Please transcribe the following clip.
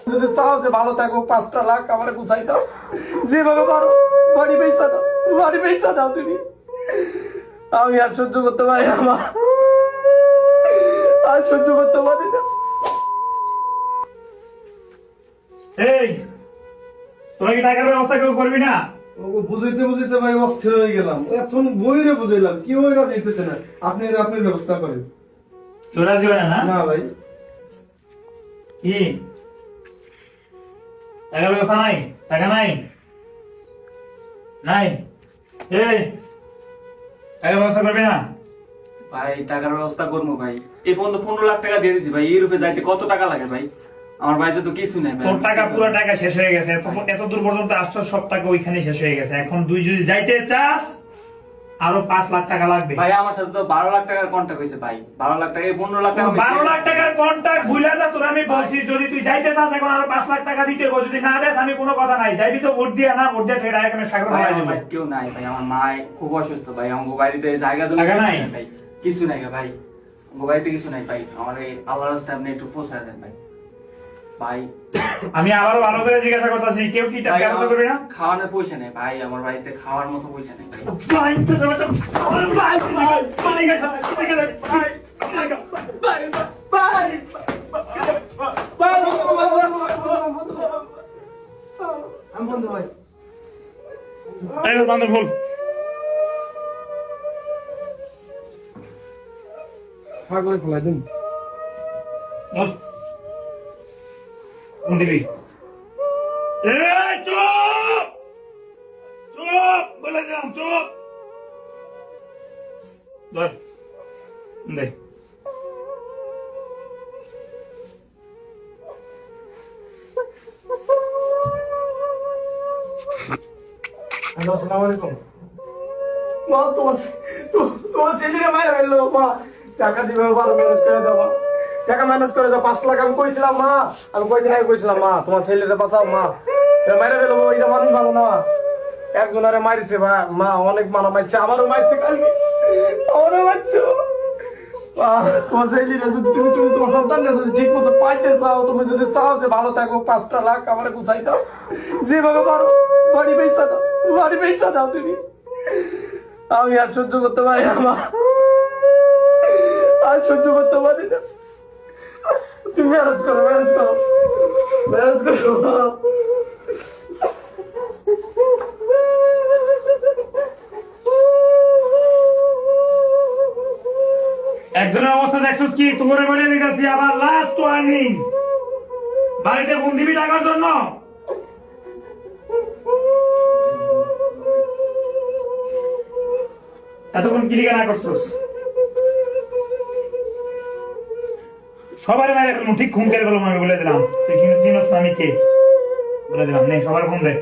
যদি চাও যে ভালো থাকো 5টা লাখ আমার গুছাই দাও, যেভাবে পারো বাড়ি পয়সা দাও, বাড়ি পয়সা দাও তুমি। আমি আর সহ্য করতে পারি আমার, আর সহ্য করতে পারি না। এই তোরা কি টাকার ব্যবস্থা কেউ করবি না? বুঝাইতে বুঝাইতে ভাই অস্থির হয়ে গেলাম, এখন বইরে বুঝাইলাম কি ওই কাজ হইতেছে না। আপনি আপনার ব্যবস্থা করেন। কেউ রাজি হয় না? না ভাই, কি টাকার ব্যবস্থা নাই? টাকা নাই? নাই এই টাকার ব্যবস্থা করবি না? ভাই টাকার ব্যবস্থা করবো ভাই। এই ফোন তো 15 লাখ টাকা দিয়ে দিছি ভাই। ইউরোপে যাইতে কত টাকা লাগে ভাই? আমার বাড়িতে তো কিছু নাই ভাই। তোর টাকা পুরো টাকা শেষ হয়ে গেছে, এত দূর পর্যন্ত আসছো, সব টাকা ওইখানে শেষ হয়ে গেছে। এখন তুই যদি যাইতে চাস আরো 5 লাখ টাকা লাগবে। ভাই আমার সাথে তো 12 লাখ টাকার কন্ট্যাক্ট হয়েছে ভাই। 12 লাখ টাকা 15 লাখ টাকা 12 লাখ টাকার কন্ট্রাক্ট ভুলে যা। তোর আমি বলছি যদি তুই যাইতে চাস এখন আরো 5 লাখ টাকা দিতে হবে। যদি না দেস আমি কোনো কথা নাই, যাইবি তো ভোট দিয়া না, ভোট দিয়া সেটা এখানে সাগর ভাই, হয়ে আমার যাবে। ভাই কেউ নাই ভাই। আমার মা খুব অসুস্থ ভাই। আমার বাড়িতে জায়গা জমি টাকা নাই? ভাই, কিছু নাই ভাই। আমার বাড়িতে কিছু নাই ভাই। আমার এই আল্লাহর রাস্তায় আপনি একটু পৌঁছায় দেন ভাই। ভাই আমি আবারও ভালো করে জিজ্ঞাসা করতেছি, কেউ কি টাকা ব্যবস্থা করবি না? খাওয়ানোর পয়সা নেই ভাই। আমার বাড়িতে খাওয়ার মতো পয়সা নেই ভাই। বান্ধব বল ছাগলে ফেলাই দিন। কোন দিবি? চুপ চুপ বলে দিলাম, চুপ। ধর দে। হ্যালো, আসসালামু আলাইকুম। মা, তোমার ছেলেরা মায়ের ফেললো। মা, টাকা দিবে, ভালো ম্যানেজ করে দাও। টাকা ম্যানেজ করে দাও। 5 লাখ আমি কইছিলাম মা, আমি কয়দিন আগে কইছিলাম মা তোমার ছেলেরা বাঁচাও মা। মায়ের ফেলবো, এটা মানুষ ভালো না। একজনারে মারিছে ভাই, মা অনেক মানা মারছে, আমারও মারছে কালকে, আমারও মারছে। তোমার ছেলেরা যদি তুমি তোমার সন্তানরা যদি ঠিক মতো পাইতে চাও, তুমি যদি চাও যে ভালো থাকো 5টা লাখ আমার গুছাই দাও, যেভাবে পারো বাড়ি পয়সা দাও, বাড়ি পয়সা দাও তুমি। আমি আর সহ্য করতে পারি আমার, আর সহ্য করতে পারি না। তুমি ম্যানেজ করো, ম্যানেজ করো, ম্যানেজ করো। একজনের অবস্থা দেখছো কি? তোমরা বলে দিতেছি আবার লাস্ট ওয়ার্নিং, বাড়িতে ফোন দিবি টাকার জন্য। এতক্ষণ কি লিখে না করছোস? সবার বাইরে ঠিক খুন করে গেল, আমি বলে দিলাম। তুই চিনস না আমি কে? বলে দিলাম, নেই সবার ফোন দে।